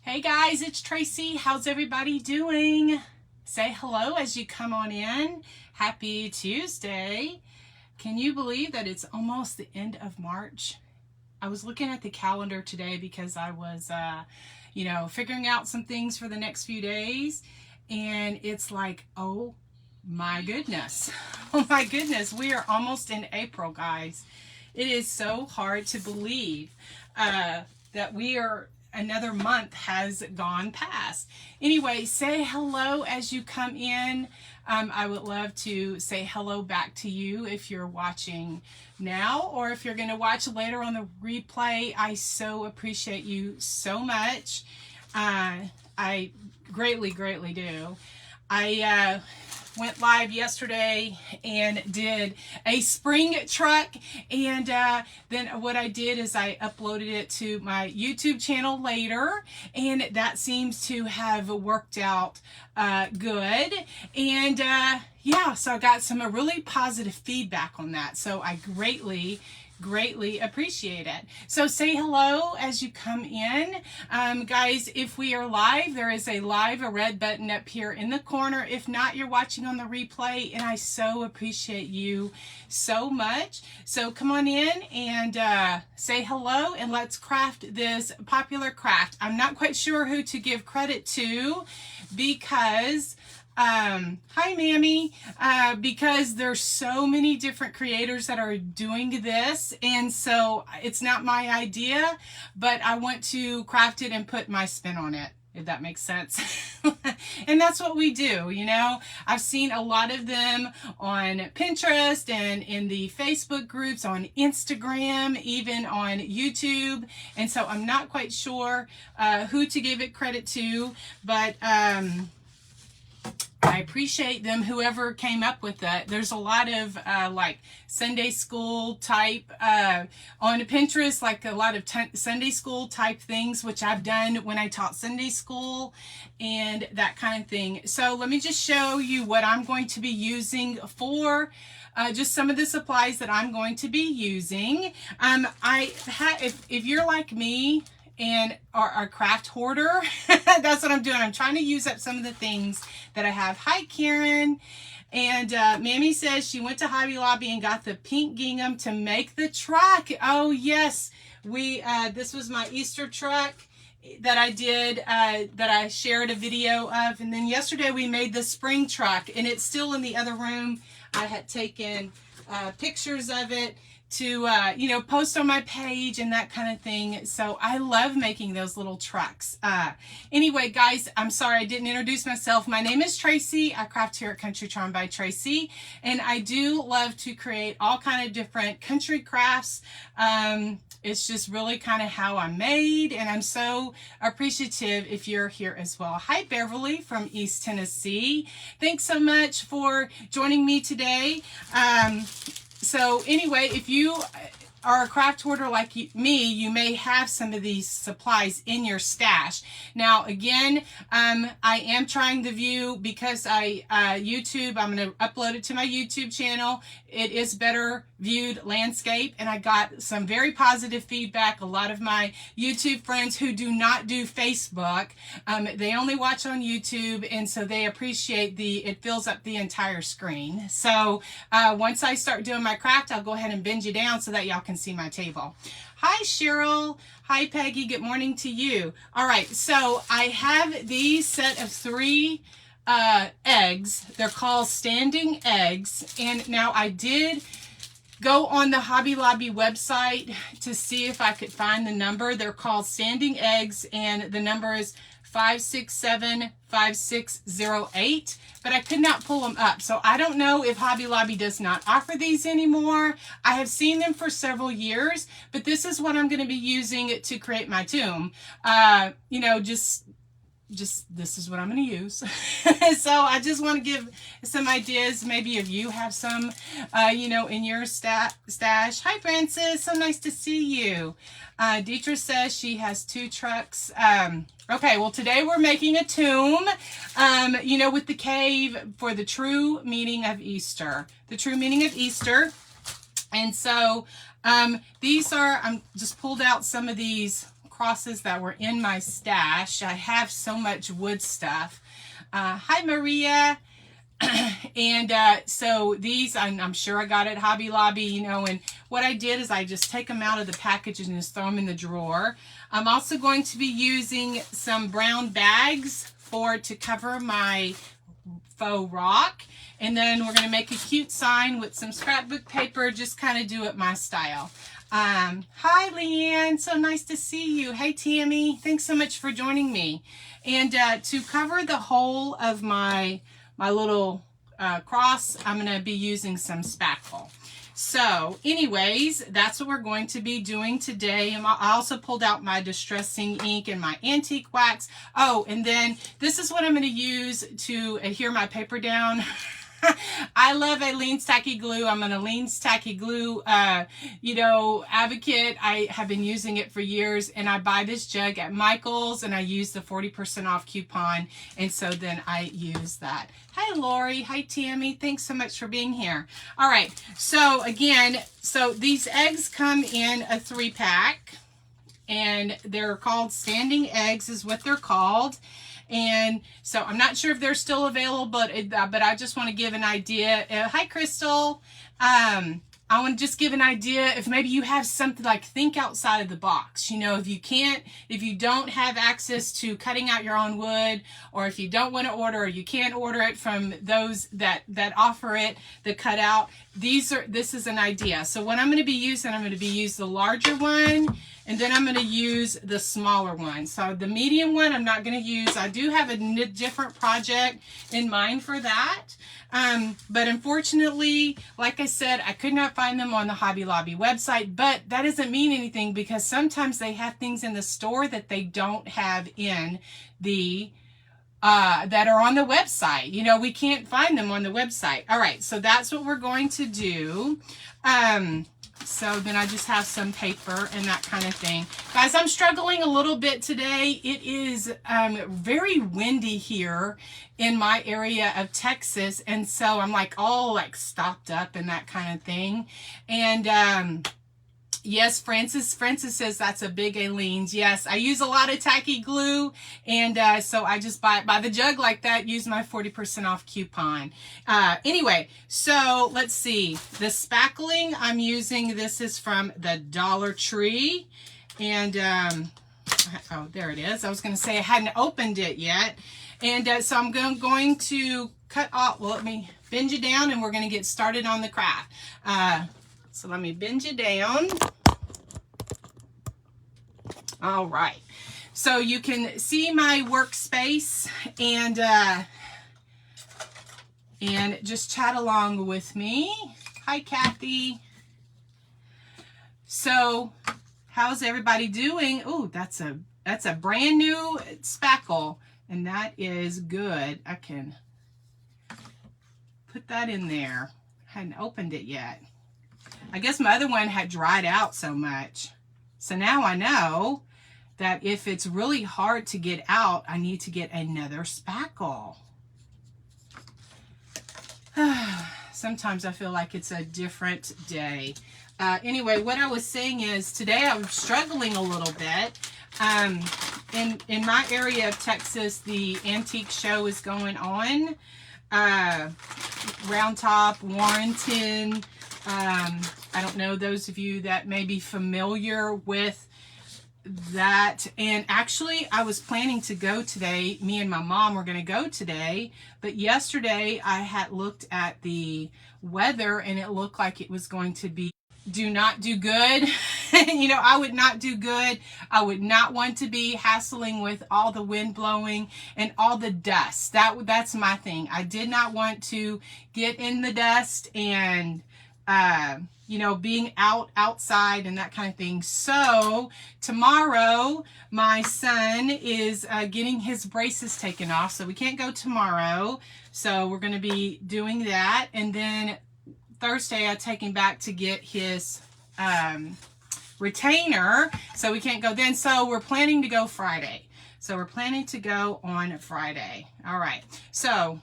Hey guys, it's Tracy. How's everybody doing? Say hello as you come on in. Happy Tuesday. Can you believe that it's almost the end of March? I was looking at the calendar today because I was, figuring out some things for the next few days. And it's like, oh my goodness. Oh my goodness. We are almost in April, guys. It is so hard to believe that another month has gone past. Anyway, say hello as you come in. I would love to say hello back to you if you're watching now or if you're going to watch later on the replay. I so appreciate you so much. I greatly do. I went live yesterday and did a spring truck, and then what I did is I uploaded it to my YouTube channel later, and that seems to have worked out good. And yeah, so I got some really positive feedback on that, so I greatly appreciate it. So say hello as you come in. Guys, if we are live, there is a red button up here in the corner. If not, you're watching on the replay, and I so appreciate you so much. So come on in and say hello, and let's craft this popular craft. I'm not quite sure who to give credit to because hi Mammy, because there's so many different creators that are doing this, and so it's not my idea, but I want to craft it and put my spin on it, if that makes sense. And that's what we do, you know. I've seen a lot of them on Pinterest and in the Facebook groups, on Instagram, even on YouTube, and so I'm not quite sure who to give it credit to, but I appreciate them, whoever came up with that. There's a lot of like Sunday school type on Pinterest, like a lot of Sunday school type things, which I've done when I taught Sunday school and that kind of thing. So let me just show you what I'm going to be using for just some of the supplies that I'm going to be using. If you're like me and our craft hoarder, that's what I'm doing. I'm trying to use up some of the things that I have. Hi, Karen. And Mammy says she went to Hobby Lobby and got the pink gingham to make the truck. Oh, yes. This was my Easter truck that I did, that I shared a video of. And then yesterday we made the spring truck, and it's still in the other room. I had taken pictures of it to post on my page and that kind of thing. So I love making those little trucks. Anyway, guys, I'm sorry I didn't introduce myself. My name is Tracy. I craft here at Country Charm by Tracy, and I do love to create all kind of different country crafts. It's just really kind of how I'm made, and I'm so appreciative if you're here as well. Hi, Beverly from East Tennessee. Thanks so much for joining me today. So anyway, if you are a craft hoarder like me, you may have some of these supplies in your stash. Now, again, I am trying the view because YouTube, I'm going to upload it to my YouTube channel. It is better viewed landscape, and I got some very positive feedback. A lot of my YouTube friends who do not do Facebook, they only watch on YouTube, and so they appreciate it fills up the entire screen. So once I start doing my craft, I'll go ahead and bend you down so that y'all can see my table. Hi, Cheryl. Hi, Peggy. Good morning to you. All right, so I have these set of 3 eggs. They're called standing eggs, and now I did go on the Hobby Lobby website to see if I could find the number. They're called standing eggs, and the number is 5675608, but I could not pull them up. So I don't know if Hobby Lobby does not offer these anymore. I have seen them for several years, but this is what I'm going to be using to create my tomb. Just this is what I'm going to use. So I just want to give some ideas. Maybe if you have some, in your stash. Hi, Francis. So nice to see you. Deidre says she has 2 trucks. Okay, well, today we're making a tomb, with the cave for the true meaning of Easter. The true meaning of Easter. And so these are, I'm just pulled out some of these crosses that were in my stash. I have so much wood stuff. Hi, Maria. And so these, I'm sure I got at Hobby Lobby, you know, and what I did is I just take them out of the package and just throw them in the drawer. I'm also going to be using some brown bags to cover my faux rock. And then we're going to make a cute sign with some scrapbook paper, just kind of do it my style. Hi, Leanne. So nice to see you. Hey, Tammy. Thanks so much for joining me. And to cover the whole of my little cross, I'm going to be using some spackle. So anyways, that's what we're going to be doing today. And I also pulled out my distressing ink and my antique wax. Oh, and then this is what I'm going to use to adhere my paper down. I love a lean tacky glue. I'm a lean tacky glue, you know, advocate. I have been using it for years, and I buy this jug at Michael's, and I use the 40% off coupon, and so then I use that. Hi, Lori. Hi, Tammy. Thanks so much for being here. All right. So again, so these eggs come in a 3-pack, and they're called standing eggs is what they're called. And so I'm not sure if they're still available, but I just want to give an idea. Hi, Crystal. I want to just give an idea if maybe you have something like think outside of the box. You know, if you don't have access to cutting out your own wood, or if you don't want to order, or you can't order it from those that offer it, the cutout, this is an idea. So what I'm going to be using, I'm going to be using the larger one, and then I'm going to use the smaller one. So the medium one I'm not going to use. I do have a different project in mind for that. But unfortunately, like I said, I could not find them on the Hobby Lobby website, but that doesn't mean anything because sometimes they have things in the store that they don't have in the, that are on the website. You know, we can't find them on the website. All right, so that's what we're going to do. So then I just have some paper and that kind of thing. Guys, I'm struggling a little bit today. It is very windy here in my area of Texas. And so I'm like all like stopped up and that kind of thing. And yes, Francis says that's a big Aleene's. Yes, I use a lot of tacky glue, and so I just buy it by the jug like that, use my 40% off coupon. Anyway, so let's see. The spackling I'm using, this is from the Dollar Tree, and oh, there it is. I was going to say I hadn't opened it yet, and so I'm going to cut off, well, let me bend you down, and we're going to get started on the craft. So let me bend you down. All right. So you can see my workspace and just chat along with me. Hi, Kathy. So how's everybody doing? Oh, that's a brand new spackle, and that is good. I can put that in there. Hadn't opened it yet. I guess my other one had dried out so much. So now I know that if it's really hard to get out, I need to get another spackle. Sometimes I feel like it's a different day. Anyway, what I was saying is today I'm struggling a little bit. In my area of Texas, the antique show is going on. Round Top, Warrenton. I don't know those of you that may be familiar with that. And actually, I was planning to go today. Me and my mom were going to go today. But yesterday, I had looked at the weather, and it looked like it was going to be not do good. You know, I would not do good. I would not want to be hassling with all the wind blowing and all the dust. That's my thing. I did not want to get in the dust and you know, being outside and that kind of thing. So tomorrow, my son is getting his braces taken off, so we can't go tomorrow. So we're going to be doing that, and then Thursday I take him back to get his retainer, so we can't go then. So we're planning to go Friday. So we're planning to go on Friday. All right. So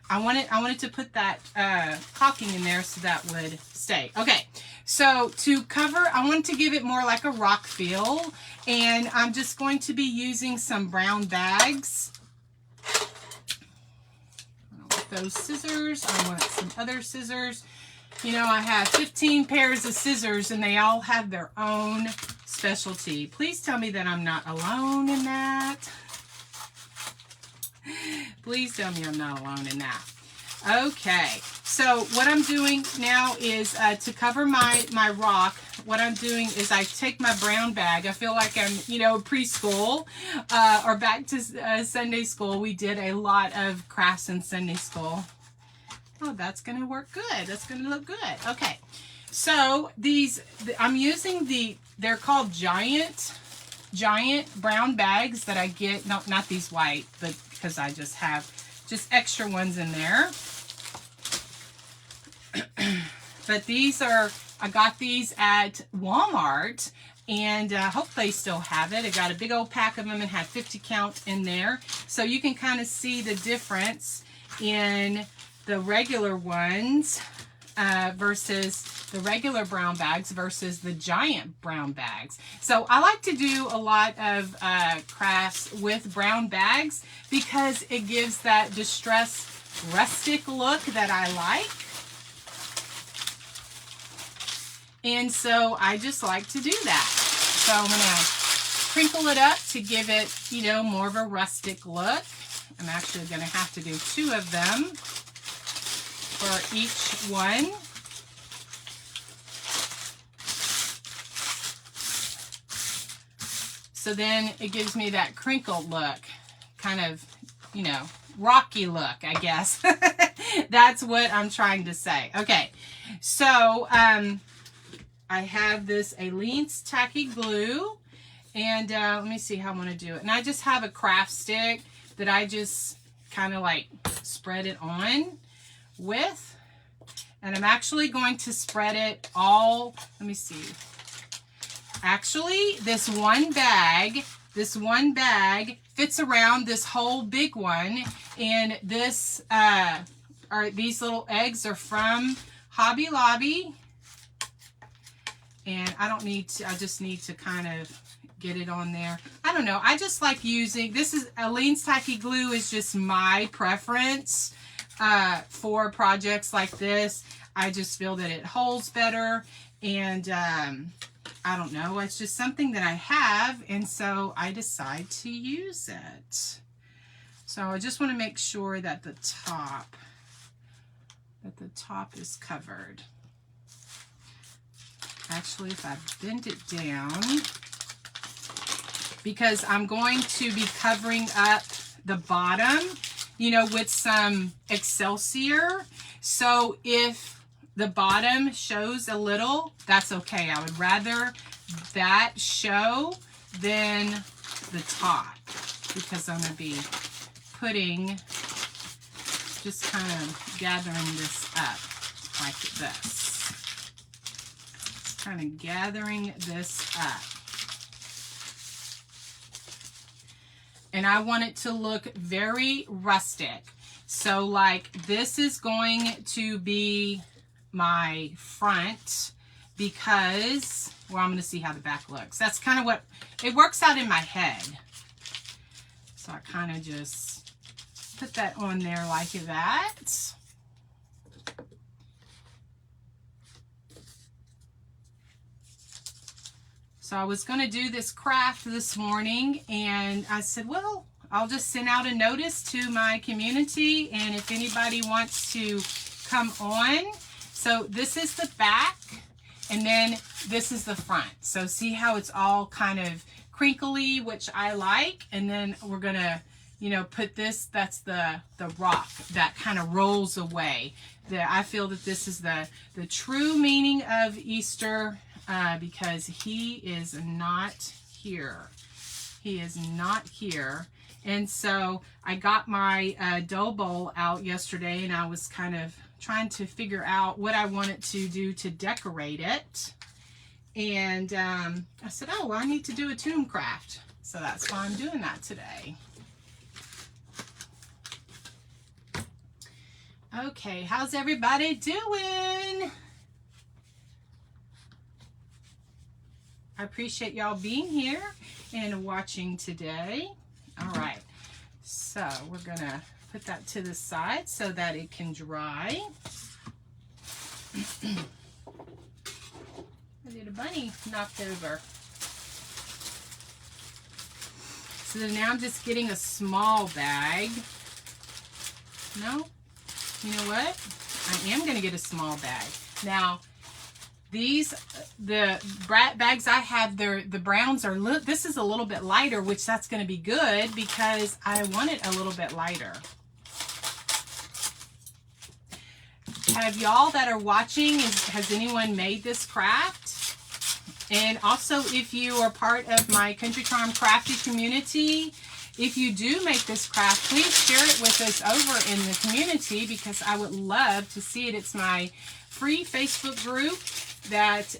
I wanted to put that caulking in there so that would stay. Okay, So to cover, I want to give it more like a rock feel, and I'm just going to be using some brown bags. I don't want those scissors. I want some other scissors. You know, I have 15 pairs of scissors and they all have their own specialty. Please tell me that I'm not alone in that. Please tell me I'm not alone in that. Okay, so what I'm doing now is to cover my rock, what I'm doing is I take my brown bag. I feel like I'm, you know, preschool or back to Sunday school. We did a lot of crafts in Sunday school. Oh, that's going to work good. That's going to look good. Okay, so these, I'm using they're called giant brown bags that I get, not these white, but because I just have extra ones in there. But these are, I got these at Walmart, and I hope they still have it. I got a big old pack of them and had 50 count in there. So you can kind of see the difference in the regular ones versus the regular brown bags versus the giant brown bags. So I like to do a lot of crafts with brown bags because it gives that distressed rustic look that I like. And so I just like to do that. So I'm going to crinkle it up to give it, you know, more of a rustic look. I'm actually going to have to do 2 of them for each one. So then it gives me that crinkled look, kind of, you know, rocky look, I guess. That's what I'm trying to say. Okay, so I have this Aleene's Tacky Glue, and let me see how I'm going to do it. And I just have a craft stick that I just kind of like spread it on with, and I'm actually going to spread it all, let me see. Actually, this one bag fits around this whole big one, and this these little eggs are from Hobby Lobby. And I don't need to, I just need to kind of get it on there. I don't know. I just like using, this is, Aleene's Tacky Glue is just my preference for projects like this. I just feel that it holds better. And I don't know. It's just something that I have. And so I decide to use it. So I just want to make sure that the top is covered. Actually, if I bend it down, because I'm going to be covering up the bottom, you know, with some Excelsior. So if the bottom shows a little, that's okay. I would rather that show than the top, because I'm going to be putting, just kind of gathering this up like this. Kind of gathering this up. And I want it to look very rustic. So like this is going to be my front because, well, I'm going to see how the back looks. That's kind of what, it works out in my head. So I kind of just put that on there like that. So I was going to do this craft this morning, and I said, well, I'll just send out a notice to my community, and if anybody wants to come on. So this is the back, and then this is the front. So see how it's all kind of crinkly, which I like, and then we're going to, you know, put this, that's the rock that kind of rolls away. I feel that this is the true meaning of Easter. Because he is not here. He is not here. And so I got my dough bowl out yesterday, and I was kind of trying to figure out what I wanted to do to decorate it. And I said, oh, well, I need to do a tomb craft. So that's why I'm doing that today. Okay, how's everybody doing? I appreciate y'all being here and watching today. All right, so we're gonna put that to the side so that it can dry. I did a bunny knocked over. So now I'm just getting a small bag. No? You know what? I am going to get a small bag. Now, these, the bags I have, the browns are, this is a little bit lighter, which that's going to be good because I want it a little bit lighter. Have y'all that are watching, has anyone made this craft? And also, if you are part of my Country Charm Crafty community, if you do make this craft, please share it with us over in the community because I would love to see it. It's my free Facebook group that,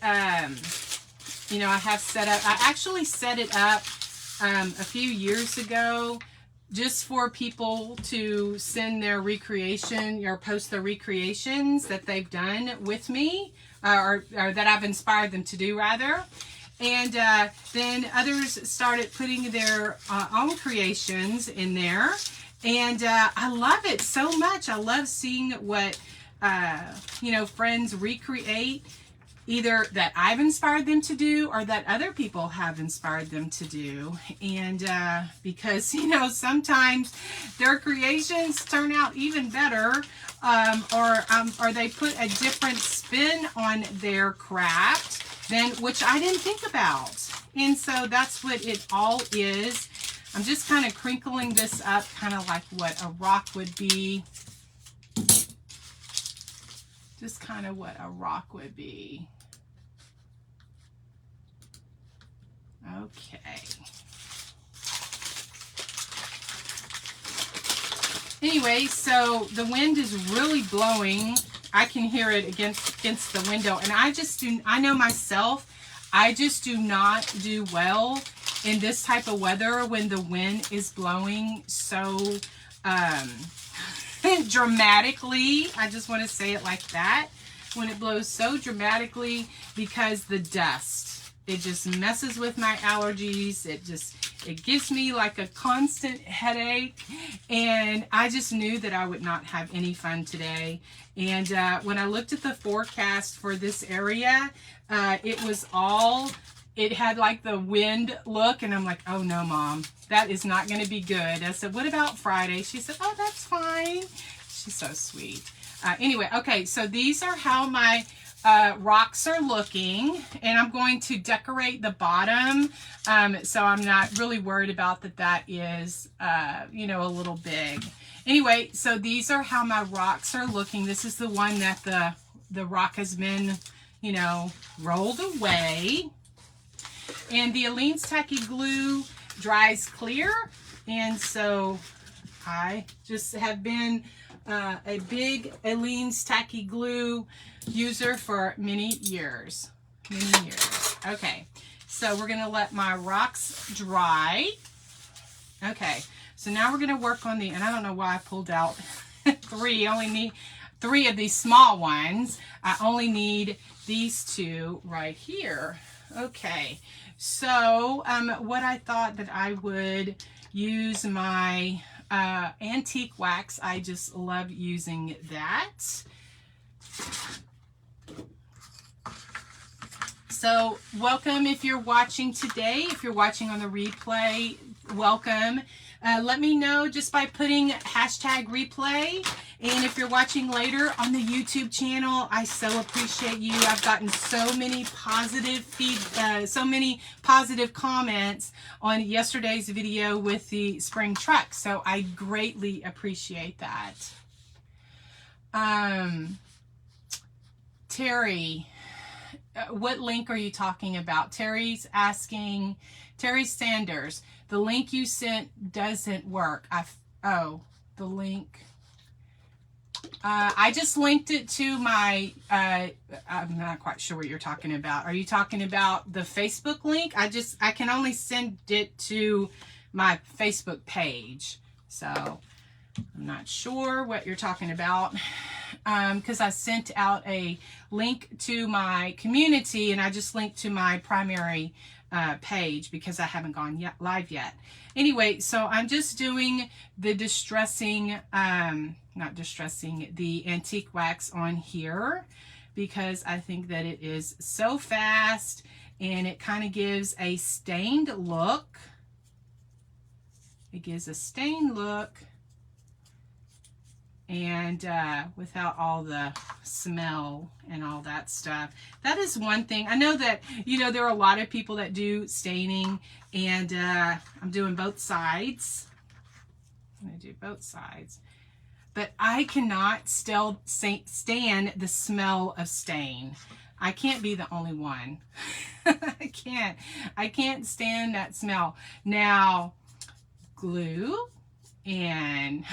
you know, I have set up. I actually set it up a few years ago just for people to send their recreation or post their recreations that they've done with me. Or that I've inspired them to do, rather. And then others started putting their own creations in there. And I love it so much. I love seeing what, you know, friends recreate, either that I've inspired them to do or that other people have inspired them to do. And because, you know, sometimes their creations turn out even better, or they put a different spin on their craft than which I didn't think about. And so that's what it all is. I'm just kind of crinkling this up, kind of like what a rock would be. Just kind of what a rock would be. Okay. Anyway, so the wind is really blowing. I can hear it against the window. And I know myself, I just do not do well in this type of weather when the wind is blowing so dramatically. I just want to say it like that. When it blows so dramatically, because the dust, it just messes with my allergies. It gives me like a constant headache. And I just knew that I would not have any fun today. And when I looked at the forecast for this area, it had like the wind look. And I'm like, oh no, Mom, that is not going to be good. I said, what about Friday? She said, oh, that's fine. She's so sweet. Anyway, okay, so these are how my rocks are looking, and I'm going to decorate the bottom, so I'm not really worried about that is, you know, a little big. Anyway, so these are how my rocks are looking. This is the one that the rock has been, you know, rolled away. And the Aleene's Tacky Glue dries clear, and so I just have been a big Aleene's Tacky Glue user for many years. Okay, so we're going to let my rocks dry. Okay, so now we're going to work on and I don't know why I pulled out three. I only need 3 of these small ones. I only need these 2 right here. Okay, so what I thought that I would use my antique wax. I just love using that. So welcome if you're watching today. If you're watching on the replay, welcome. Let me know just by putting #replay. And if you're watching later on the YouTube channel, I so appreciate you. I've gotten so many positive positive comments on yesterday's video with the spring truck. So I greatly appreciate that. Terry, what link are you talking about? Terry's asking, Terry Sanders, the link you sent doesn't work. The link. I just linked it to my, I'm not quite sure what you're talking about. Are you talking about the Facebook link? I can only send it to my Facebook page. So I'm not sure what you're talking about. Because I sent out a link to my community and I just linked to my primary page because I haven't gone live yet. Anyway, so I'm just doing the distressing, not distressing, the antique wax on here because I think that it is so fast and it kind of gives a stained look. It gives a stained look and without all the smell and all that stuff. That is one thing. I know that, you know, there are a lot of people that do staining, and I'm doing both sides. I'm going to do both sides. But I cannot still stand the smell of stain. I can't be the only one. I can't stand that smell. Now, glue and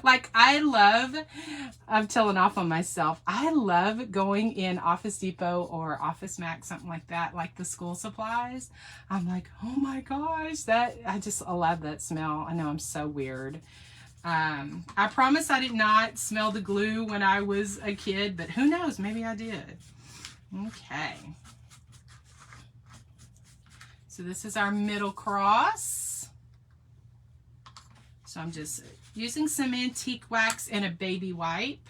like I'm telling off on myself. I love going in Office Depot or Office Max, something like that, like the school supplies. I'm like, oh my gosh, I love that smell. I know I'm so weird. I promise I did not smell the glue when I was a kid, but who knows, maybe I did. Okay. So this is our middle cross. So I'm just using some antique wax and a baby wipe.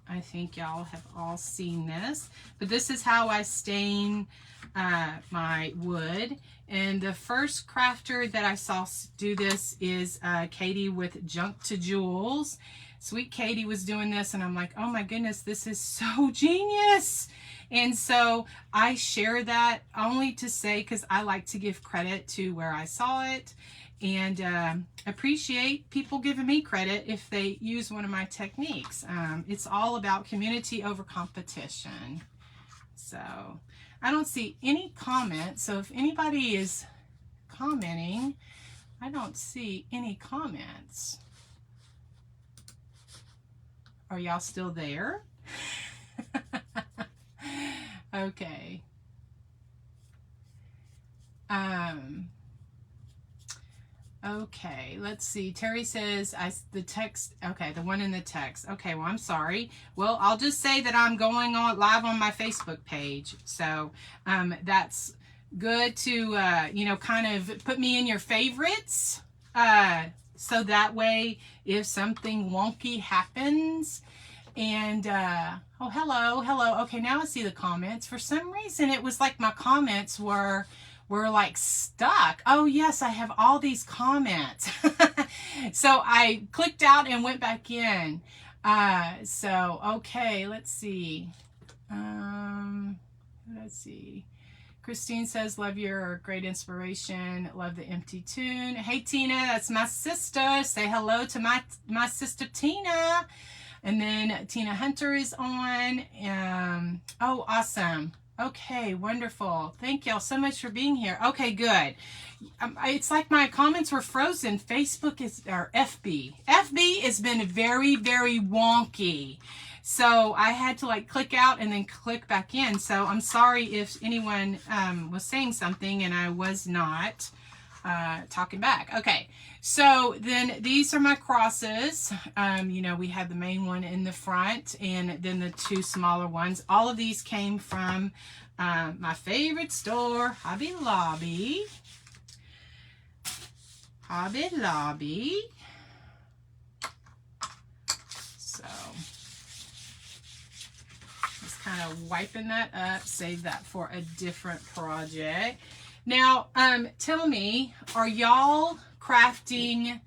I think y'all have all seen this, but this is how I stain my wood. And the first crafter that I saw do this is Katie with Junk to Jewels. Sweet Katie was doing this, and I'm like, oh my goodness, this is so genius. And so I share that only to say, because I like to give credit to where I saw it, and appreciate people giving me credit if they use one of my techniques. It's all about community over competition. So I don't see any comments. So if anybody is commenting, I don't see any comments. Are y'all still there? Okay. Okay, let's see. Terry says, the text, okay, the one in the text. Okay, well, I'm sorry. Well, I'll just say that I'm going on live on my Facebook page. So that's good to, you know, kind of put me in your favorites. So that way, if something wonky happens, and, oh, hello. Okay, now I see the comments. For some reason, it was like my comments were like stuck. Oh yes, I have all these comments. So I clicked out and went back in. So, okay, let's see. Christine says, love your great inspiration. Love the empty tune. Hey, Tina, that's my sister. Say hello to my sister, Tina. And then Tina Hunter is on. Oh, awesome. Okay, wonderful. Thank y'all so much for being here. Okay, good. It's like my comments were frozen. Facebook is, or FB. FB has been very, very wonky. So I had to like click out and then click back in. So I'm sorry if anyone was saying something and I was not talking back. Okay, so then these are my crosses. You know, we had the main one in the front and then the two smaller ones. All of these came from my favorite store, Hobby Lobby. Hobby Lobby. So just kind of wiping that up, save that for a different project. Now, tell me, are y'all crafting,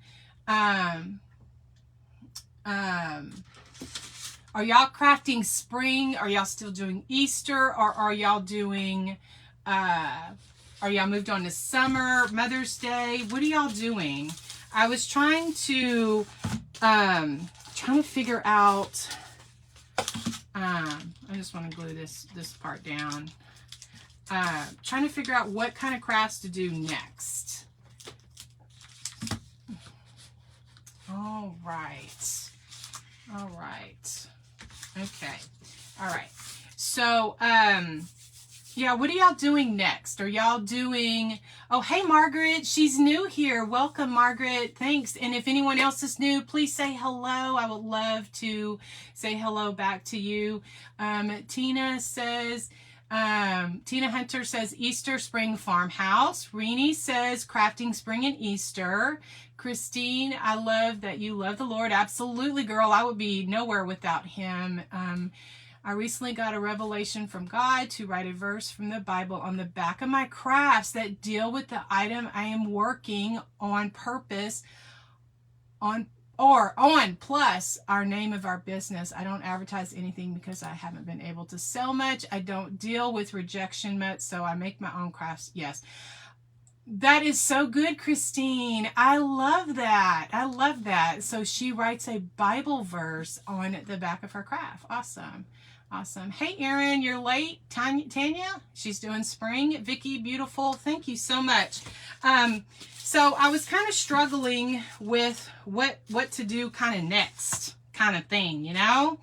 spring? Are y'all still doing Easter? Or are y'all doing, are y'all moved on to summer, Mother's Day? What are y'all doing? I was trying to figure out, I just want to glue this part down. Trying to figure out what kind of crafts to do next. All right. Okay. All right. So, yeah, what are y'all doing next? Are y'all doing, oh, hey, Margaret, she's new here. Welcome, Margaret. Thanks. And if anyone else is new, please say hello. I would love to say hello back to you. Tina says, Tina Hunter says Easter Spring Farmhouse. Renee says crafting spring and Easter. Christine, I love that you love the Lord. Absolutely, girl. I would be nowhere without him. I recently got a revelation from God to write a verse from the Bible on the back of my crafts that deal with the item I am working on purpose on plus our name of our business. I don't advertise anything because I haven't been able to sell much. I don't deal with rejection much, so I make my own crafts. Yes. That is so good, Christine. I love that. I love that. So she writes a Bible verse on the back of her craft. Awesome. Awesome. Hey, Erin, you're late. Tanya, she's doing spring. Vicky, beautiful. Thank you so much. So I was kind of struggling with what to do kind of next kind of thing, you know?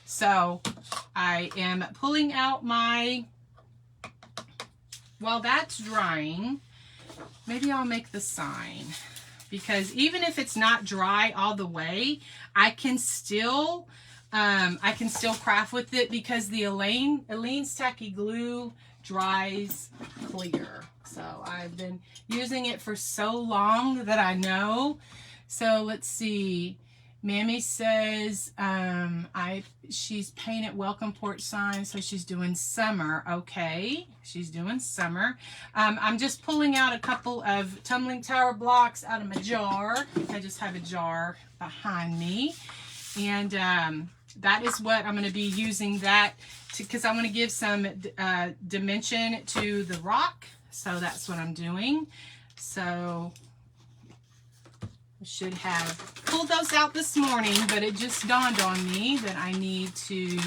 So I am pulling out my, while that's drying, maybe I'll make the sign, because even if it's not dry all the way, I can still craft with it, because the Aleene's Tacky Glue dries clear. So I've been using it for so long that I know. So let's see. Mammy says she's painted welcome porch signs, so she's doing summer. Okay, she's doing summer. I'm just pulling out a couple of tumbling tower blocks out of my jar. I just have a jar behind me, and that is what I'm going to be using that to, because I want to give some dimension to the rock. So that's what I'm doing. So I should have pulled those out this morning, but it just dawned on me that I need to.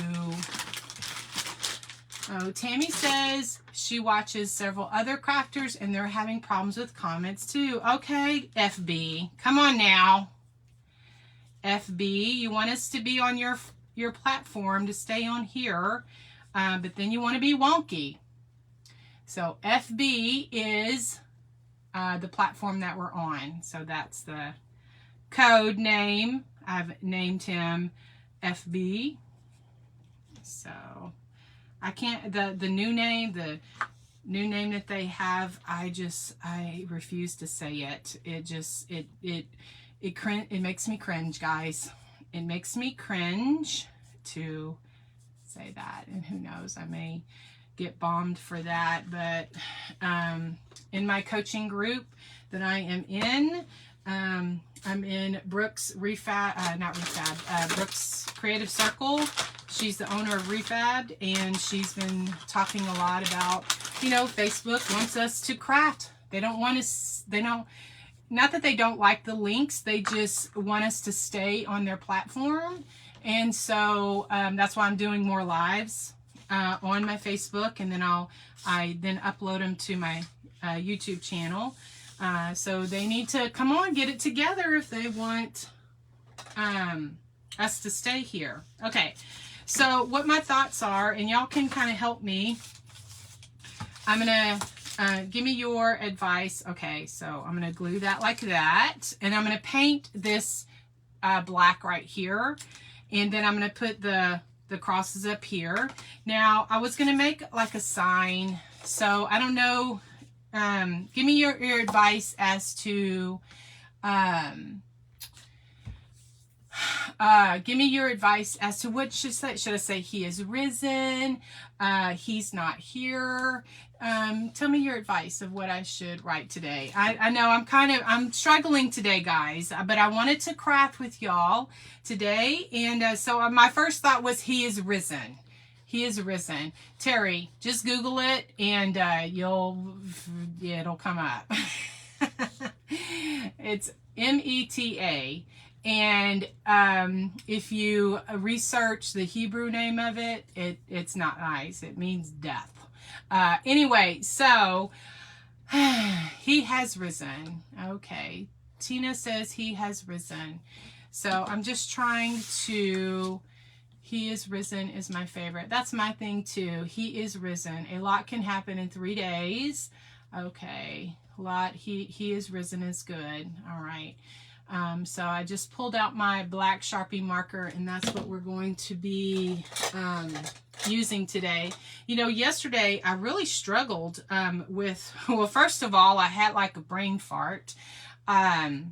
Oh, Tammy says she watches several other crafters and they're having problems with comments too. Okay, FB, come on now. FB, you want us to be on your platform, to stay on here, but then you want to be wonky. So FB is the platform that we're on. So that's the code name. I've named him FB. So I can't, the new name that they have, I refuse to say it. It makes me cringe, guys. It makes me cringe to say that, and who knows, I may get bombed for that. But in my coaching group that I am in, I'm in Brooks Brooks Creative Circle. She's the owner of Refab, and she's been talking a lot about, you know, Facebook wants us to craft. They don't want us, not that they don't like the links, they just want us to stay on their platform. And so that's why I'm doing more lives on my Facebook, and then I then upload them to my YouTube channel. So they need to come on, get it together if they want us to stay here. Okay, so what my thoughts are, and y'all can kind of help me. I'm gonna give me your advice. Okay, so I'm gonna glue that like that, and I'm gonna paint this black right here, and then I'm gonna put the crosses up here. Now I was gonna make like a sign, so I don't know. Give me your advice as to give me your advice as to what should I say he is risen, he's not here. Tell me your advice of what I should write today. I know I'm struggling today, guys, but I wanted to craft with y'all today. And so my first thought was he is risen. He is risen. Terry, just Google it and it'll come up. It's META. And if you research the Hebrew name of it, it's not nice. It means death. Anyway, so he has risen. Okay. Tina says he has risen. So I'm just trying to, he is risen is my favorite. That's my thing too. He is risen. A lot can happen in 3 days. Okay. A lot. He is risen is good. All right. So I just pulled out my black Sharpie marker, and that's what we're going to be using today. You know, yesterday I really struggled with, well, first of all, I had like a brain fart. I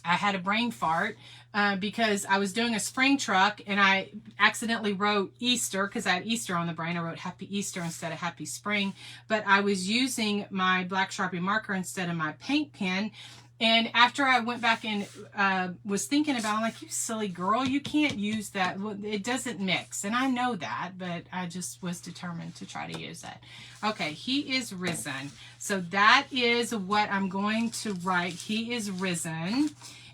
had a brain fart because I was doing a spring truck and I accidentally wrote Easter because I had Easter on the brain. I wrote Happy Easter instead of Happy Spring, but I was using my black Sharpie marker instead of my paint pen. And after I went back and was thinking about it, I'm like, you silly girl, you can't use that. It doesn't mix. And I know that, but I just was determined to try to use it. Okay, He is risen. So that is what I'm going to write. He is risen.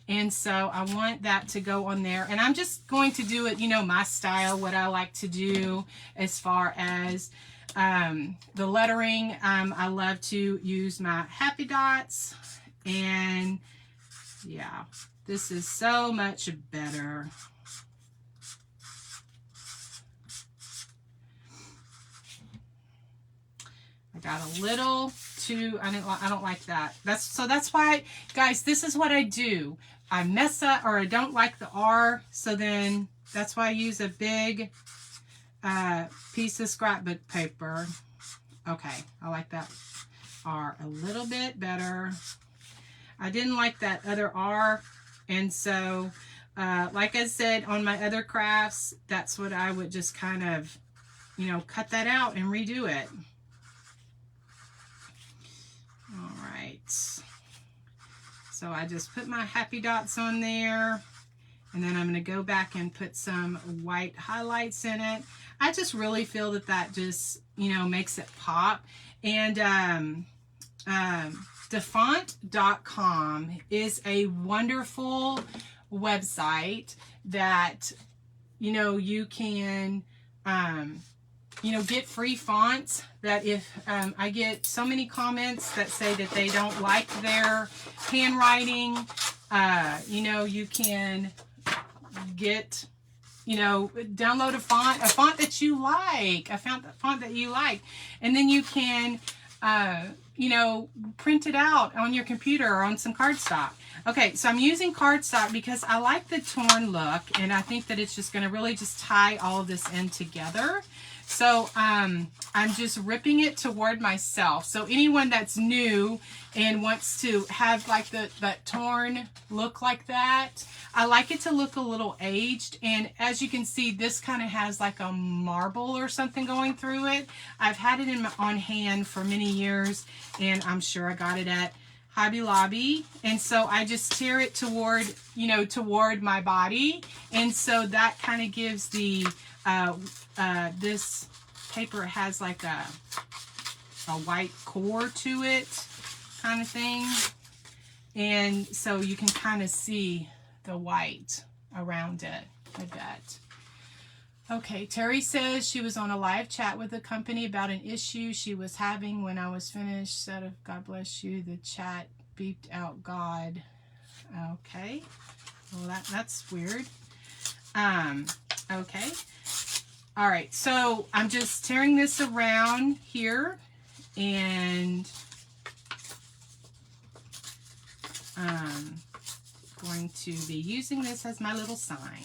And so I want that to go on there. And I'm just going to do it, you know, my style, what I like to do as far as the lettering. I love to use my happy dots. And yeah, this is so much better. I got a little too, I don't like that. That's why, guys, this is what I do. I mess up, or I don't like the R, so then that's why I use a big piece of scrapbook paper. Okay, I like that R a little bit better. I didn't like that other R, and so like I said on my other crafts, that's what I would just kind of, you know, cut that out and redo it. All right, so I just put my happy dots on there, and then I'm going to go back and put some white highlights in it. I just really feel that that just, you know, makes it pop. And Defont.com is a wonderful website that, you know, you can, you know, get free fonts. That if I get so many comments that say that they don't like their handwriting, you know, you can get, you know, download a font that you like, a font that you like, and then you can you know, print it out on your computer or on some cardstock. Okay, so I'm using cardstock because I like the torn look, and I think that it's just going to really just tie all of this in together. So I'm just ripping it toward myself. So anyone that's new and wants to have like that torn look like that, I like it to look a little aged. And as you can see, this kind of has like a marble or something going through it. I've had it on hand for many years, and I'm sure I got it at Hobby Lobby. And so I just tear it toward, you know, toward my body. And so that kind of gives the, this paper has like a white core to it kind of thing. And so you can kind of see the white around it like that. Okay, Terry says she was on a live chat with the company about an issue she was having. When I was finished, said of God bless you, the chat beeped out God. Okay, well that's weird. Okay, all right, so I'm just tearing this around here, and going to be using this as my little sign.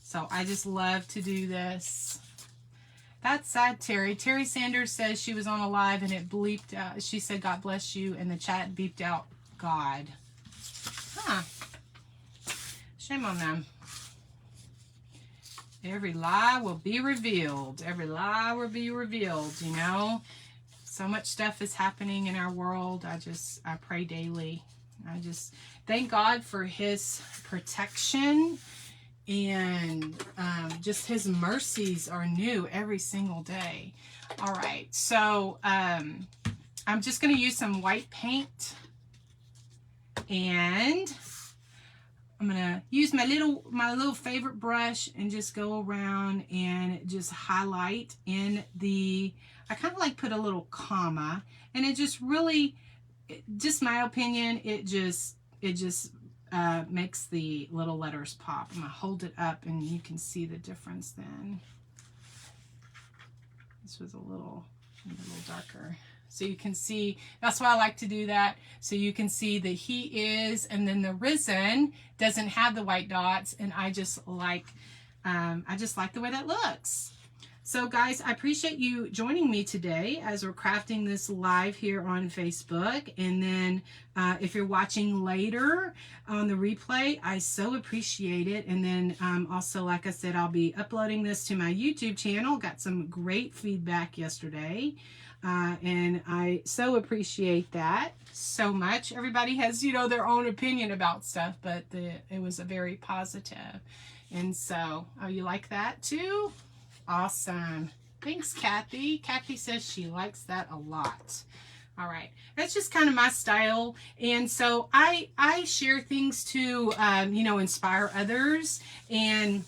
So I just love to do this. That's sad, Terry. Terry Sanders says she was on a live and it bleeped out. She said, God bless you, and the chat beeped out God. Huh. Shame on them. Every lie will be revealed. Every lie will be revealed, you know. So much stuff is happening in our world. I pray daily. I just thank God for his protection, and just his mercies are new every single day. All right, so I'm just going to use some white paint, and I'm going to use my little favorite brush and just go around and just highlight in the, I kind of like put a little comma, and it just really, just my opinion, it just makes the little letters pop. I'm going to hold it up and you can see the difference then. This was a little darker. So you can see, that's why I like to do that. So you can see that he is, and then the risen doesn't have the white dots, and I just like the way that looks. So guys, I appreciate you joining me today as we're crafting this live here on Facebook. And then if you're watching later on the replay, I so appreciate it. And then also, like I said, I'll be uploading this to my YouTube channel. Got some great feedback yesterday. And I so appreciate that so much. Everybody has, you know, their own opinion about stuff, but it was a very positive. And so, oh, you like that too? Awesome. Thanks, Kathy. Kathy says she likes that a lot. All right. That's just kind of my style. And so I share things to, you know, inspire others. And,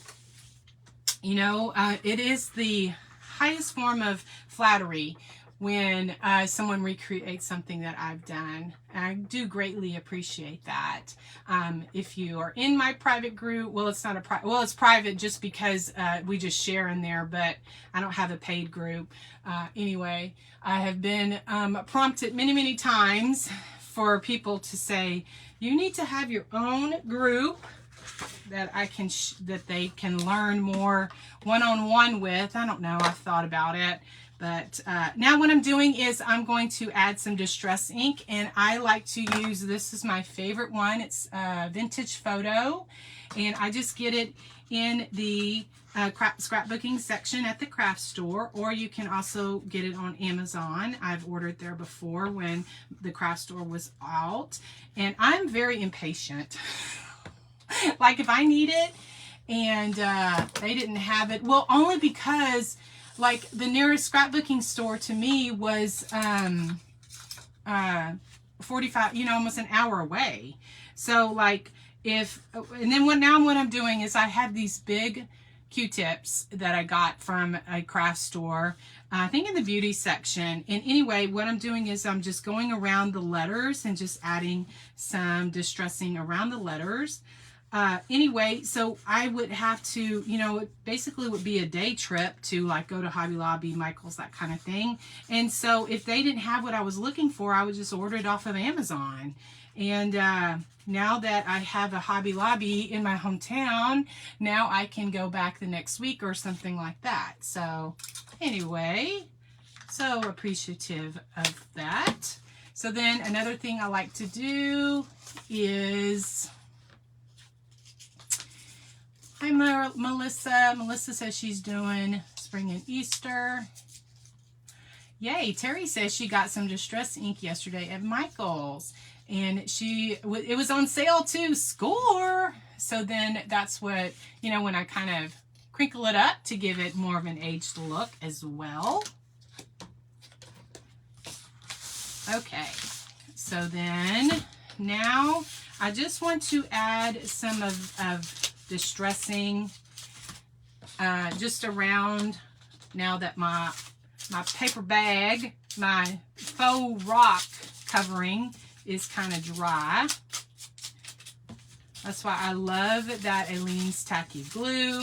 you know, it is the highest form of flattery when someone recreates something that I've done. I do greatly appreciate that. If you are in my private group, well, it's not a well, it's private just because we just share in there, but I don't have a paid group. Anyway, I have been prompted many, many times for people to say, you need to have your own group that that they can learn more one-on-one with. I don't know. I've thought about it. But now what I'm doing is I'm going to add some distress ink, and I like to use, this is my favorite one. It's Vintage Photo, and I just get it in the scrapbooking section at the craft store, or you can also get it on Amazon. I've ordered there before when the craft store was out, and I'm very impatient. Like if I need it and they didn't have it, well, only because like the nearest scrapbooking store to me was 45, you know, almost an hour away. So like if, and then now what I'm doing is I have these big Q-tips that I got from a craft store, I think in the beauty section. And anyway, what I'm doing is I'm just going around the letters and just adding some distressing around the letters. Anyway, so I would have to, you know, it basically would be a day trip to like go to Hobby Lobby, Michael's, that kind of thing. And so if they didn't have what I was looking for, I would just order it off of Amazon. And now that I have a Hobby Lobby in my hometown, now I can go back the next week or something like that. So anyway, so appreciative of that. So then another thing I like to do is, hi, Melissa. Melissa says she's doing spring and Easter. Yay. Terry says she got some distress ink yesterday at Michael's. And it was on sale too. Score! So then that's what, you know, when I kind of crinkle it up to give it more of an aged look as well. Okay. So then now I just want to add some of distressing just around, now that my paper bag, my faux rock covering is kind of dry. That's why I love that Aleene's Tacky Glue.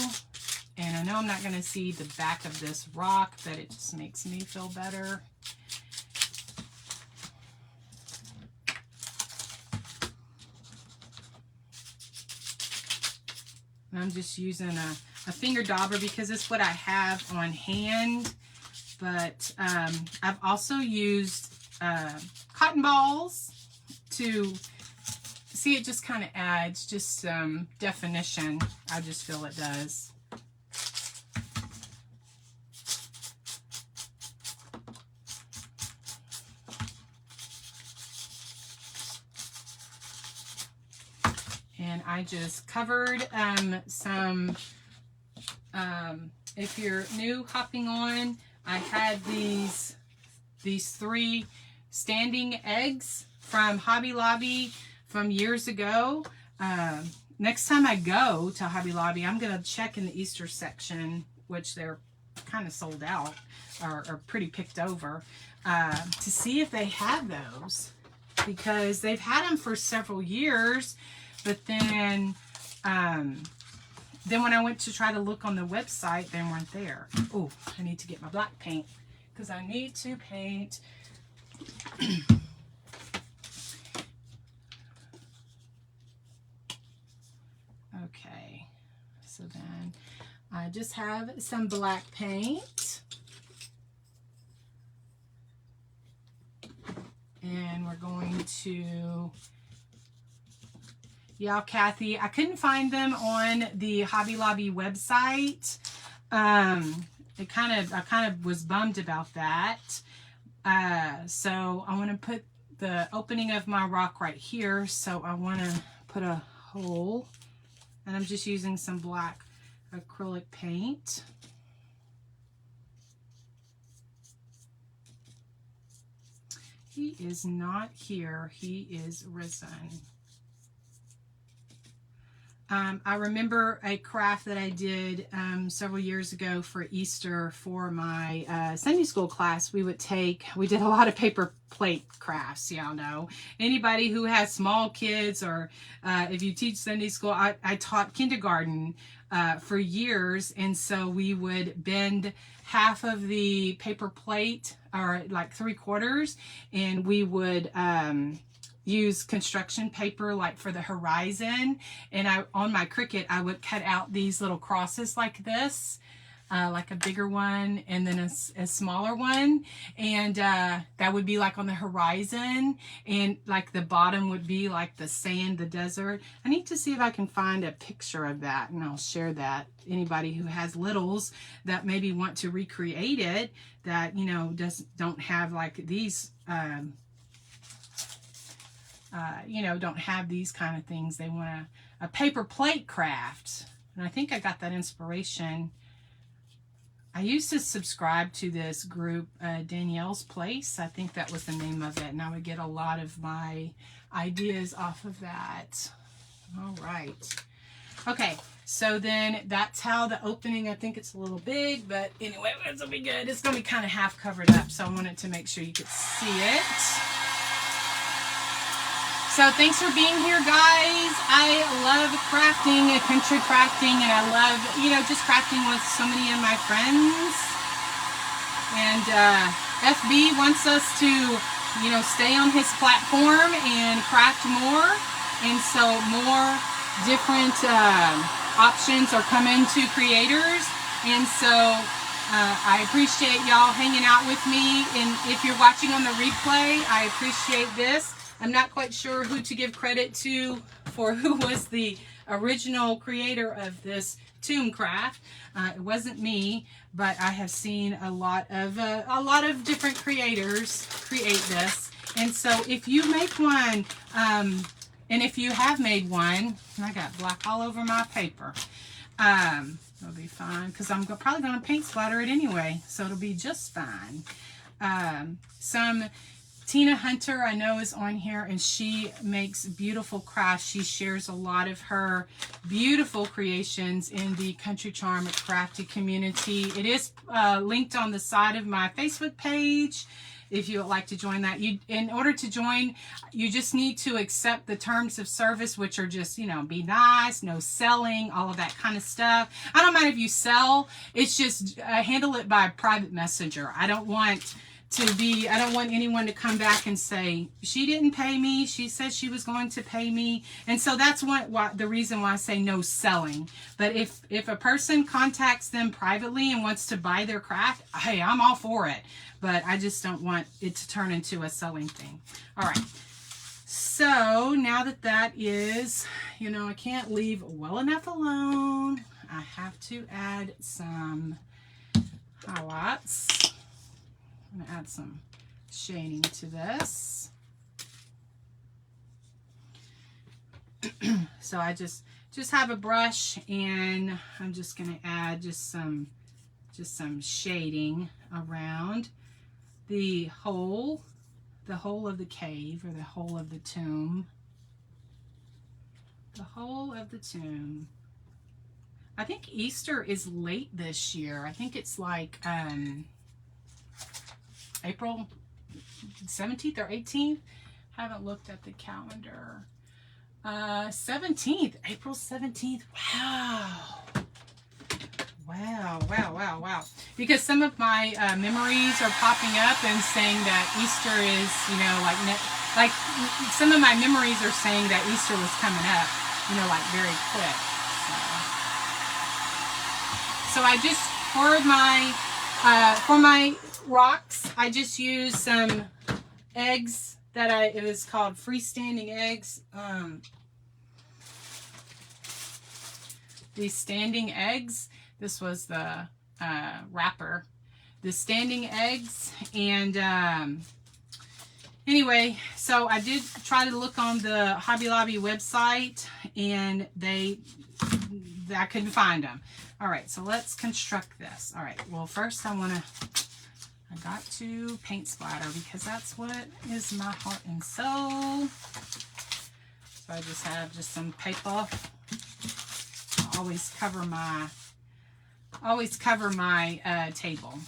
And I know I'm not going to see the back of this rock, but it just makes me feel better. I'm just using a finger dauber because it's what I have on hand. But I've also used cotton balls to see, it just kind of adds just some definition. I just feel it does. And I just covered some, if you're new hopping on, I had these 3 standing eggs from Hobby Lobby from years ago. Next time I go to Hobby Lobby, I'm going to check in the Easter section, which they're kind of sold out or pretty picked over, to see if they have those, because they've had them for several years. But then when I went to try to look on the website, they weren't there. Oh, I need to get my black paint because I need to paint. Okay, so then I just have some black paint. And we're going to, yeah, Kathy, I couldn't find them on the Hobby Lobby website. I kind of was bummed about that. So I want to put the opening of my rock right here. So I want to put a hole, and I'm just using some black acrylic paint. He is not here. He is risen. I remember a craft that I did several years ago for Easter for my Sunday school class. We did a lot of paper plate crafts, y'all know. Anybody who has small kids, or if you teach Sunday school, I taught kindergarten for years, and so we would bend half of the paper plate, or like 3/4, and we would use construction paper like for the horizon, and on my Cricut I would cut out these little crosses like this, like a bigger one and then a smaller one, and that would be like on the horizon, and like the bottom would be like the sand, the desert. I need to see if I can find a picture of that, and I'll share that. Anybody who has littles that maybe want to recreate it, that, you know, don't have like these you know, don't have these kind of things. They want a paper plate craft. And I think I got that inspiration. I used to subscribe to this group, Danielle's Place. I think that was the name of it. And I would get a lot of my ideas off of that. All right. Okay, so then that's how the opening, I think it's a little big, but anyway, this will be good. It's going to be kind of half covered up, so I wanted to make sure you could see it. So thanks for being here, guys. I love crafting, country crafting, and I love, you know, just crafting with so many of my friends. And FB wants us to, you know, stay on his platform and craft more. And so more different options are coming to creators. And so I appreciate y'all hanging out with me. And if you're watching on the replay, I appreciate this. I'm not quite sure who to give credit to for who was the original creator of this tomb craft. It wasn't me, but I have seen a lot of different creators create this. And so if you make one, and if you have made one, I got black all over my paper. It'll be fine because I'm probably going to paint splatter it anyway, so it'll be just fine. Some Tina Hunter, I know, is on here, and she makes beautiful crafts. She shares a lot of her beautiful creations in the Country Charm Crafty community. It is linked on the side of my Facebook page if you would like to join that. In order to join, you just need to accept the terms of service, which are just, you know, be nice, no selling, all of that kind of stuff. I don't mind if you sell. It's just handle it by private messenger. I don't want anyone to come back and say, she didn't pay me, she said she was going to pay me. And so that's the reason why I say no selling. But if a person contacts them privately and wants to buy their craft, hey, I'm all for it. But I just don't want it to turn into a selling thing. All right. So now that is, you know, I can't leave well enough alone. I have to add some highlights. I'm going to add some shading to this. So I just have a brush, and I'm just going to add just some shading around the hole of the cave, or the hole of the tomb. The hole of the tomb. I think Easter is late this year. I think it's like April 17th or 18th. Haven't looked at the calendar. 17th, April 17th. Wow. Because some of my memories are popping up and saying that Easter is, you know, like some of my memories are saying that Easter was coming up, you know, like very quick. So I just, for my rocks, I just use some eggs that it was called Freestanding Eggs. These standing eggs. This was the wrapper. The standing eggs. And anyway, so I did try to look on the Hobby Lobby website, and I couldn't find them. All right, so let's construct this. All right, well, first I got to paint splatter because that's what is my heart and soul. So I just have some paper. I always cover my table.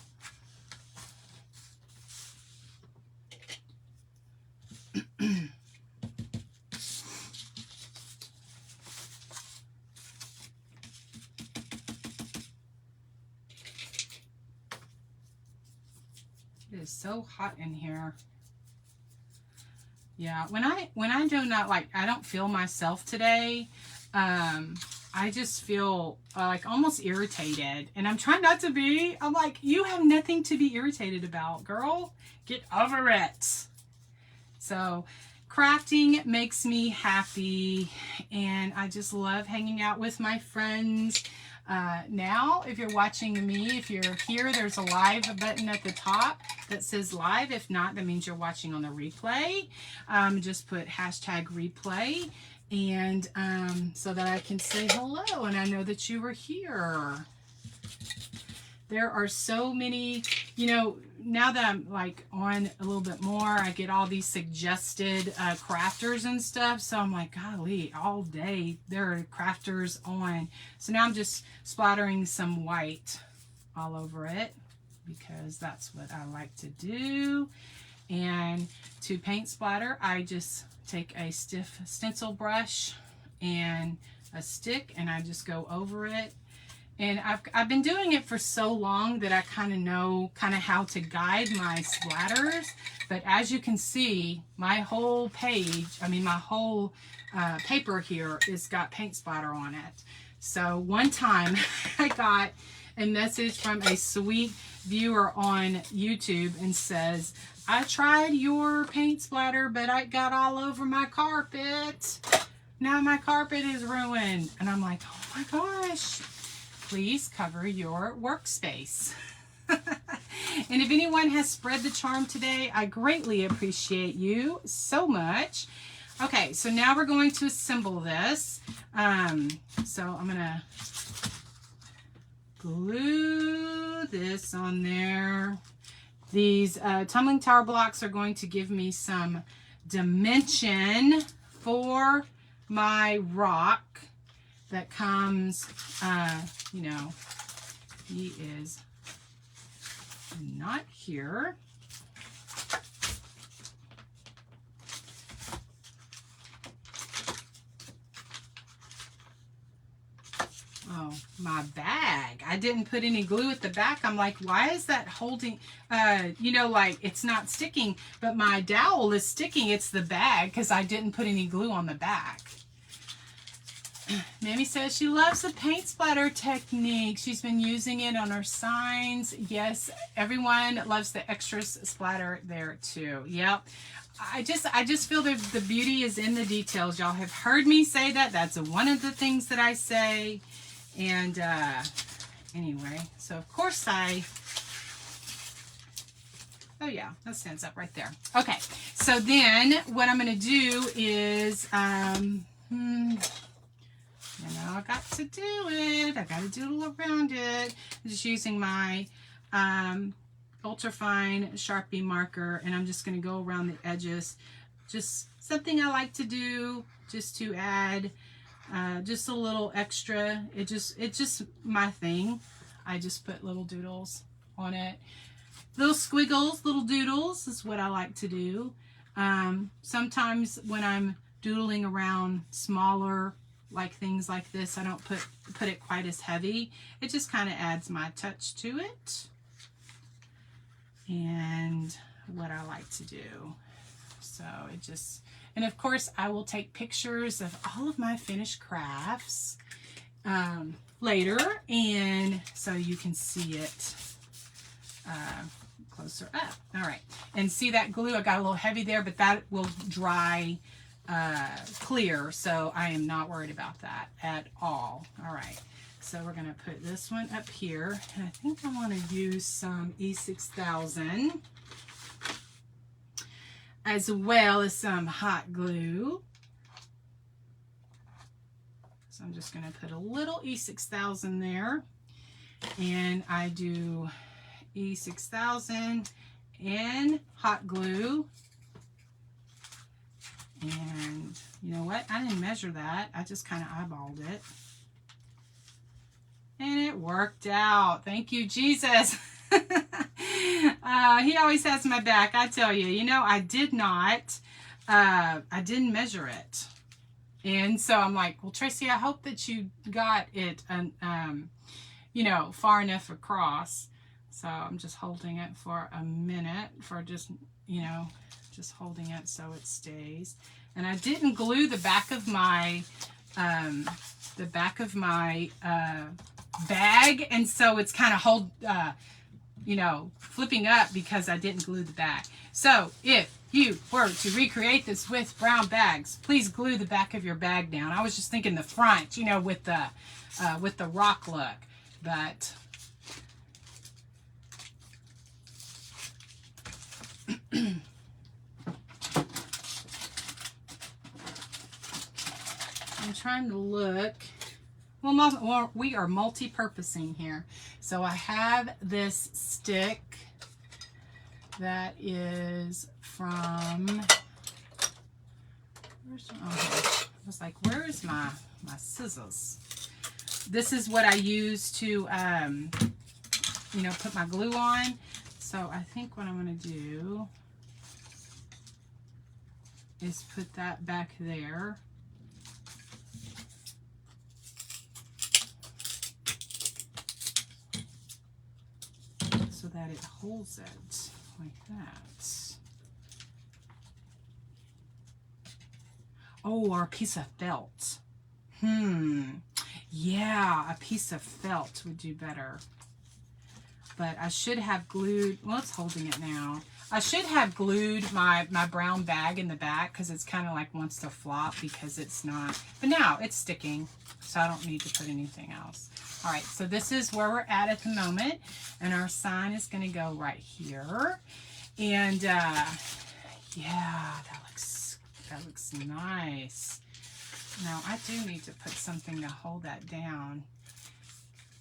It is so hot in here. Yeah, when I do not I don't feel myself today, I just feel like almost irritated, and I'm trying not to be. I'm like, you have nothing to be irritated about, girl. Get over it. So crafting makes me happy, and I just love hanging out with my friends. Now, if you're watching me, if you're here, there's a live button at the top that says live. If not, that means you're watching on the replay. Just put #replay, and so that I can say hello and I know that you were here. There are so many, now that I'm on a little bit more, I get all these suggested crafters and stuff. So I'm like, golly, all day there are crafters on. So now I'm just splattering some white all over it because that's what I like to do. And to paint splatter, I just take a stiff stencil brush and a stick, and I just go over it. And I've been doing it for so long that I kind of know how to guide my splatters. But as you can see, my whole page, my whole paper here is got paint splatter on it. So one time I got a message from a sweet viewer on YouTube and says, I tried your paint splatter, but I got all over my carpet. Now my carpet is ruined. And I'm like, oh my gosh. Please cover your workspace. And if anyone has spread the charm today, I greatly appreciate you so much. Okay, so now we're going to assemble this. So I'm going to glue this on there. These tumbling tower blocks are going to give me some dimension for my rock that comes, he is not here. Oh, my bag. I didn't put any glue at the back. I'm like, why is that holding, it's not sticking, but my dowel is sticking. It's the bag because I didn't put any glue on the back. Mammy says she loves the paint splatter technique. She's been using it on her signs. Yes, everyone loves the extra splatter there too. Yep. I just feel that the beauty is in the details. Y'all have heard me say that. That's one of the things that I say. And anyway, so of course oh yeah, that stands up right there. Okay, so then what I'm going to do is, I got to do it. I got to doodle around it. I'm just using my ultra fine Sharpie marker, and I'm just going to go around the edges. Just something I like to do, just to add just a little extra. It's just my thing. I just put little doodles on it. Little squiggles, little doodles is what I like to do. Sometimes when I'm doodling around smaller things like this, I don't put it quite as heavy. It just kind of adds my touch to it and what I like to do. So it just, and of course I will take pictures of all of my finished crafts later, and so you can see it closer up. All right. And see that glue? I got a little heavy there, but that will dry clear. So I am not worried about that at all. All right. So we're going to put this one up here. And I think I want to use some E6000 as well as some hot glue. So I'm just going to put a little E6000 there. And I do E6000 and hot glue. And you know what? I didn't measure that. I just kind of eyeballed it. And it worked out. Thank you, Jesus. He always has my back. I tell you, you know, I didn't measure it. And so I'm like, well, Tracy, I hope that you got it, you know, far enough across. So I'm just holding it for a minute for just, you know, just holding it so it stays. And I didn't glue the back of my, bag. And so it's kind of you know, flipping up because I didn't glue the back. So if you were to recreate this with brown bags, please glue the back of your bag down. I was just thinking the front, you know, with the rock look, but I'm trying to look. Well, we are multi-purposing here. So I have this stick that is from, I was like, where is my scissors? This is what I use to, you know, put my glue on. So I think what I'm going to do is put that back there. So that it holds it like that. Oh, or a piece of felt. Yeah, a piece of felt would do better. But I should have glued, well, it's holding it now. I should have glued my brown bag in the back because it's kind of like wants to flop because it's not. But now it's sticking, so I don't need to put anything else. All right, so this is where we're at the moment. And our sign is going to go right here. And yeah, that looks nice. Now I do need to put something to hold that down.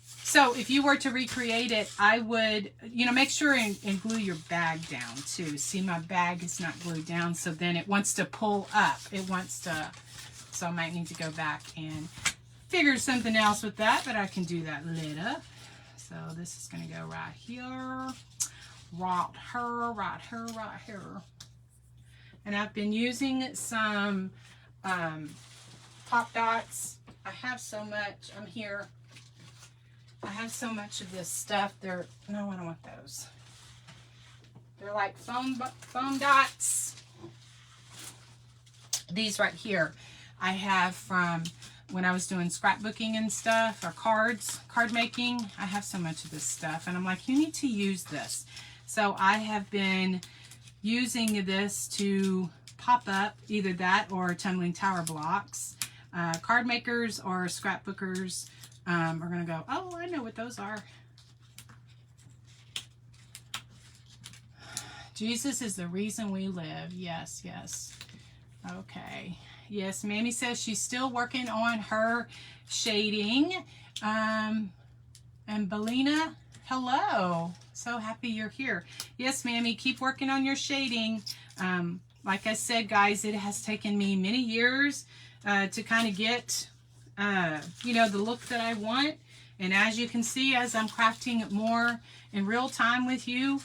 So if you were to recreate it, I would, you know, make sure and glue your bag down too. See, my bag is not glued down, so then it wants to pull up. It wants to, so I might need to go back and figure something else with that, but I can do that later. So this is going to go right here, right here. And I've been using some Pop Dots. I have so much. I'm here. I have so much of this stuff. No, I don't want those. They're like foam dots. These right here I have from when I was doing scrapbooking and stuff, or card making. I have so much of this stuff, and I'm like, you need to use this. So I have been using this to pop up either that or tumbling tower blocks. Card makers or scrapbookers are going to go, oh, I know what those are. Jesus is the reason we live. Yes, yes. Okay. Yes, Mammy says she's still working on her shading. And Belina, hello. So happy you're here. Yes, Mammy, keep working on your shading. Like I said, guys, it has taken me many years to kind of get, you know, the look that I want. And as you can see, as I'm crafting more in real time with you,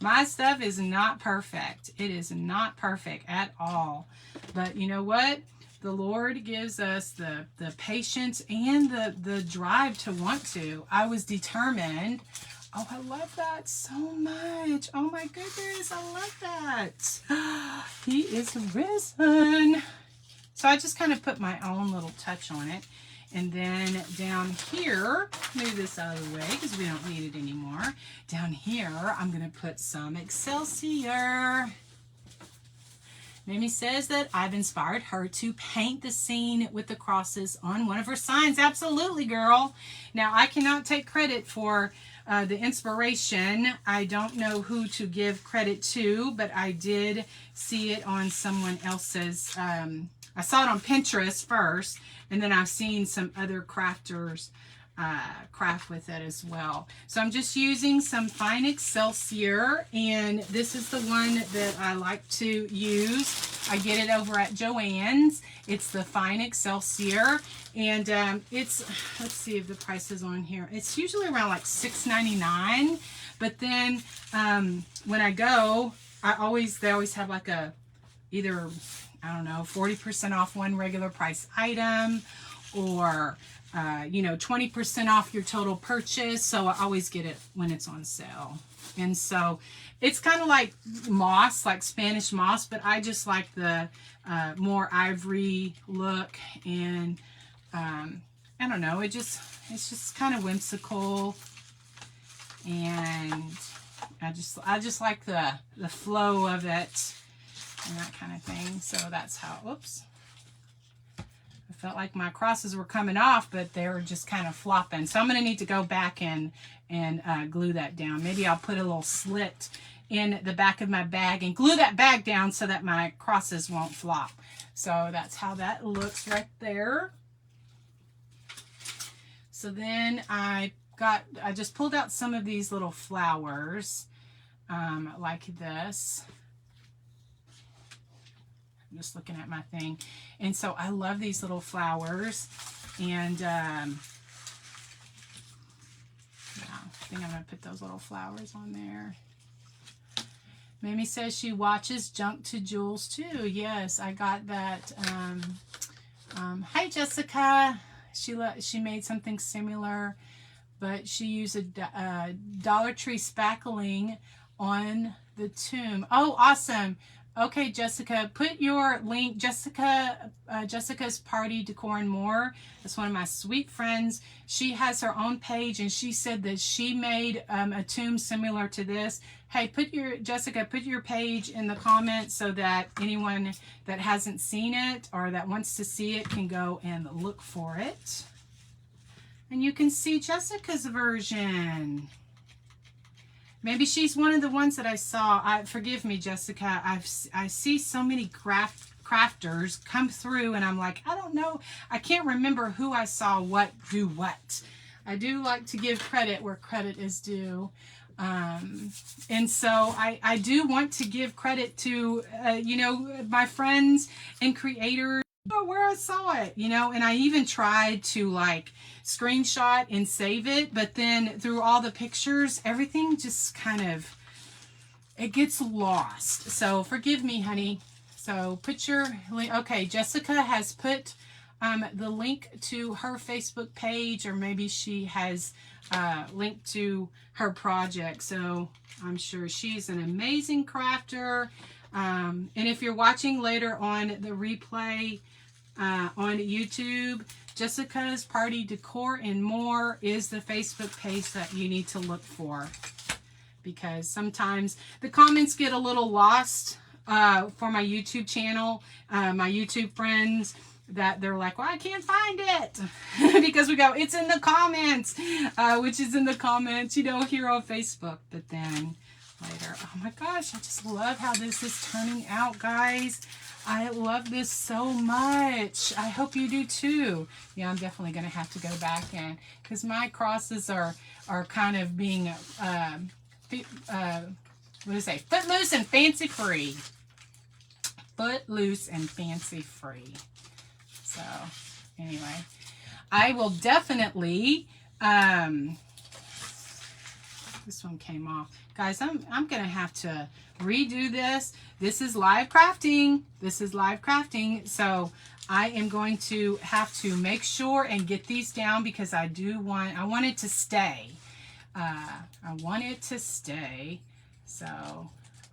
my stuff is not perfect. It is not perfect at all. But you know what? The Lord gives us the patience and the drive to want to. I was determined. Oh, I love that so much. Oh my goodness, I love that. He is risen. So I just kind of put my own little touch on it. And then down here, move this out of the way because we don't need it anymore. Down here, I'm going to put some Excelsior. Mamie says that I've inspired her to paint the scene with the crosses on one of her signs. Absolutely, girl. Now, I cannot take credit for the inspiration. I don't know who to give credit to, but I did see it on someone else's. I saw it on Pinterest first, and then I've seen some other crafters craft with it as well. So I'm just using some fine Excelsior, and this is the one that I like to use. I get it over at Joann's. It's the fine Excelsior, and it's, let's see if the price is on here. It's usually around like $6.99, but then when I go, they always have like a, either, I don't know, 40% off one regular price item, or you know, 20% off your total purchase. So I always get it when it's on sale. And so it's kind of like moss, like Spanish moss, but I just like the more ivory look. And I don't know, it's just kind of whimsical. And I just like the flow of it and that kind of thing. So that's how, oops. I felt like my crosses were coming off, but they were just kind of flopping. So I'm going to need to go back and glue that down. Maybe I'll put a little slit in the back of my bag and glue that bag down so that my crosses won't flop. So that's how that looks right there. So then I just pulled out some of these little flowers like this. I'm just looking at my thing. And so I love these little flowers. And yeah, I think I'm going to put those little flowers on there. Mamie says she watches Junk to Jewels too. Yes, I got that. Hi, Jessica. She made something similar, but she used a Dollar Tree spackling on the tomb. Oh, awesome. Okay, Jessica, put your link, Jessica's Party Decor and More. That's one of my sweet friends. She has her own page, and she said that she made a tomb similar to this. Hey, Jessica, put your page in the comments so that anyone that hasn't seen it or that wants to see it can go and look for it. And you can see Jessica's version. Maybe she's one of the ones that I saw. Forgive me, Jessica. I see so many crafters come through, and I'm like, I don't know. I can't remember who I saw do what. I do like to give credit where credit is due. And so I do want to give credit to, you know, my friends and creators. Where I saw it, you know, and I even tried to like screenshot and save it, but then through all the pictures, everything just kind of, it gets lost. So forgive me, honey. So put your link. Okay, Jessica has put the link to her Facebook page, or maybe she has linked to her project. So I'm sure she's an amazing crafter. And if you're watching later on the replay, on YouTube, Jessica's Party Decor and More is the Facebook page that you need to look for, because sometimes the comments get a little lost for my YouTube channel, my YouTube friends, that they're like, well, I can't find it because we go, it's in the comments, which is in the comments, you know, here on Facebook. But then later, oh my gosh, I just love how this is turning out, guys. I love this so much. I hope you do too. Yeah, I'm definitely going to have to go back in, because my crosses are kind of being, what do I say? Footloose and fancy free. Footloose and fancy free. So anyway, I will definitely, this one came off. Guys, I'm going to have to redo this. This is live crafting. This is live crafting. So I am going to have to make sure and get these down, because I want it to stay. I want it to stay. So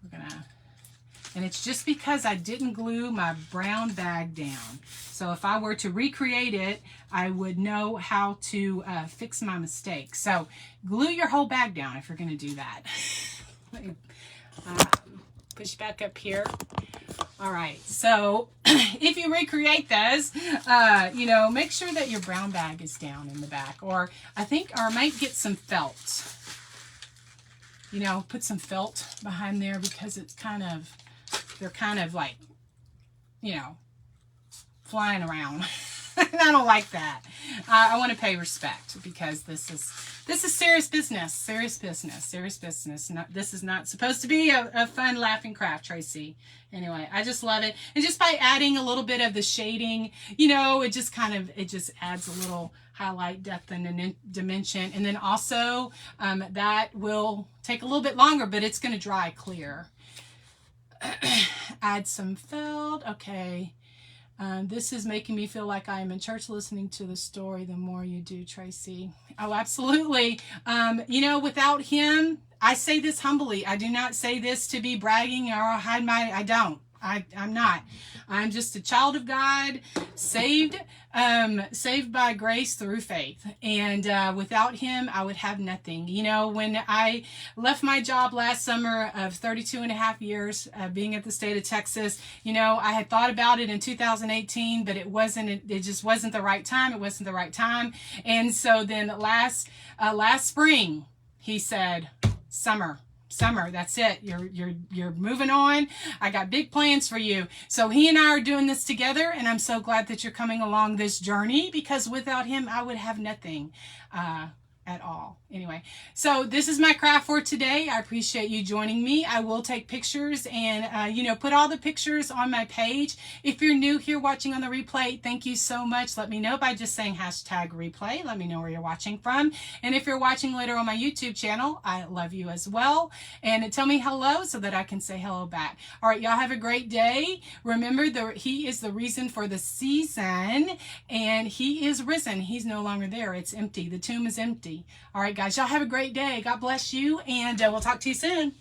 we're going to And it's just because I didn't glue my brown bag down. So if I were to recreate it, I would know how to fix my mistake. So glue your whole bag down if you're going to do that. Let me push back up here. All right, so if you recreate this, you know, make sure that your brown bag is down in the back. Or I might get some felt. You know, put some felt behind there because it's they're kind of like, you know, flying around. I don't like that. I want to pay respect because this is serious business. Serious business. Serious business. This is not supposed to be a fun laughing craft, Tracy. Anyway, I just love it. And just by adding a little bit of the shading, you know, it just adds a little highlight, depth, and dimension. And then also that will take a little bit longer, but it's going to dry clear. Add some felt. Okay. This is making me feel like I am in church listening to the story. The more you do, Tracy. Oh, absolutely. You know, without him, I say this humbly. I do not say this to be bragging or hide I don't. I'm not. I'm just a child of God, saved by grace through faith. And without him, I would have nothing. You know, when I left my job last summer of 32 and a half years being at the state of Texas, you know, I had thought about it in 2018, but it just wasn't the right time. It wasn't the right time. And so then last spring, he said, summer, that's it. You're moving on. I got big plans for you. So he and I are doing this together, and I'm so glad that you're coming along this journey, because without him, I would have nothing at all. Anyway, so this is my craft for today. I appreciate you joining me. I will take pictures and, you know, put all the pictures on my page. If you're new here watching on the replay, thank you so much. Let me know by just saying #replay. Let me know where you're watching from. And if you're watching later on my YouTube channel, I love you as well. And tell me hello so that I can say hello back. All right, y'all have a great day. Remember, he is the reason for the season, and he is risen. He's no longer there. It's empty. The tomb is empty. All right, guys, y'all have a great day. God bless you, and we'll talk to you soon.